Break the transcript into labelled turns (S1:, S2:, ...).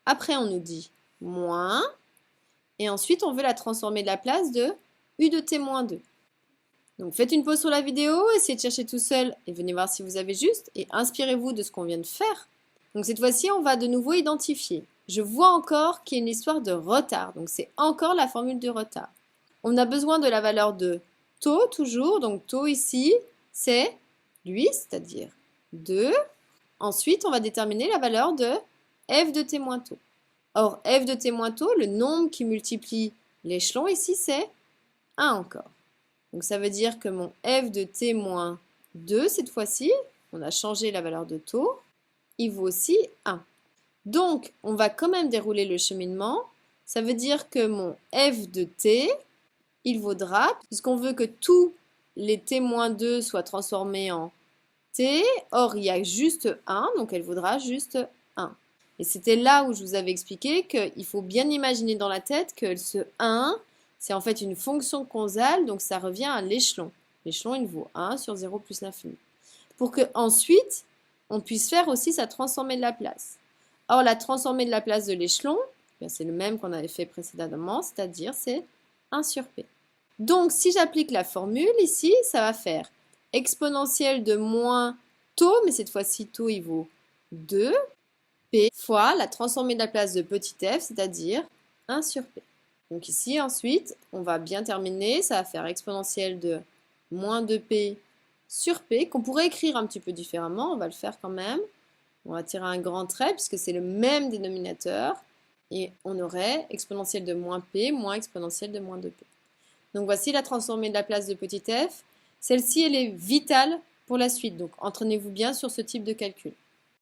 S1: Après, on nous dit moins. Et ensuite, on veut la transformer de la place de u de t moins 2. Donc faites une pause sur la vidéo, essayez de chercher tout seul et venez voir si vous avez juste et inspirez-vous de ce qu'on vient de faire. Donc cette fois-ci, on va de nouveau identifier. Je vois encore qu'il y a une histoire de retard, donc c'est encore la formule de retard. On a besoin de la valeur de taux toujours, donc taux ici, c'est lui, c'est-à-dire 2. Ensuite, on va déterminer la valeur de f de t moins taux. Or, f de t moins taux, le nombre qui multiplie l'échelon ici, c'est 1 encore. Donc ça veut dire que mon f de t moins 2, cette fois-ci, on a changé la valeur de taux, il vaut aussi 1. Donc, on va quand même dérouler le cheminement. Ça veut dire que mon f de t, il vaudra, puisqu'on veut que tous les t-2 soient transformés en t, or il y a juste 1, donc elle vaudra juste 1. Et c'était là où je vous avais expliqué qu'il faut bien imaginer dans la tête que ce 1, c'est en fait une fonction causale, donc ça revient à l'échelon. L'échelon, il vaut 1 sur 0 plus l'infini. Pour que ensuite, on puisse faire aussi sa transformée de la place. Or, la transformée de la place de l'échelon, c'est le même qu'on avait fait précédemment, c'est-à-dire c'est 1 sur p. Donc, si j'applique la formule ici, ça va faire exponentielle de moins taux, mais cette fois-ci, taux, il vaut 2, p fois la transformée de la place de petit f, c'est-à-dire 1 sur p. Donc ici, ensuite, on va bien terminer. Ça va faire exponentielle de moins 2p sur p, qu'on pourrait écrire un petit peu différemment. On va le faire quand même. On va tirer un grand trait, puisque c'est le même dénominateur. Et on aurait exponentielle de moins p moins exponentielle de moins 2p. Donc voici la transformée de la place de petit f. Celle-ci, elle est vitale pour la suite. Donc entraînez-vous bien sur ce type de calcul.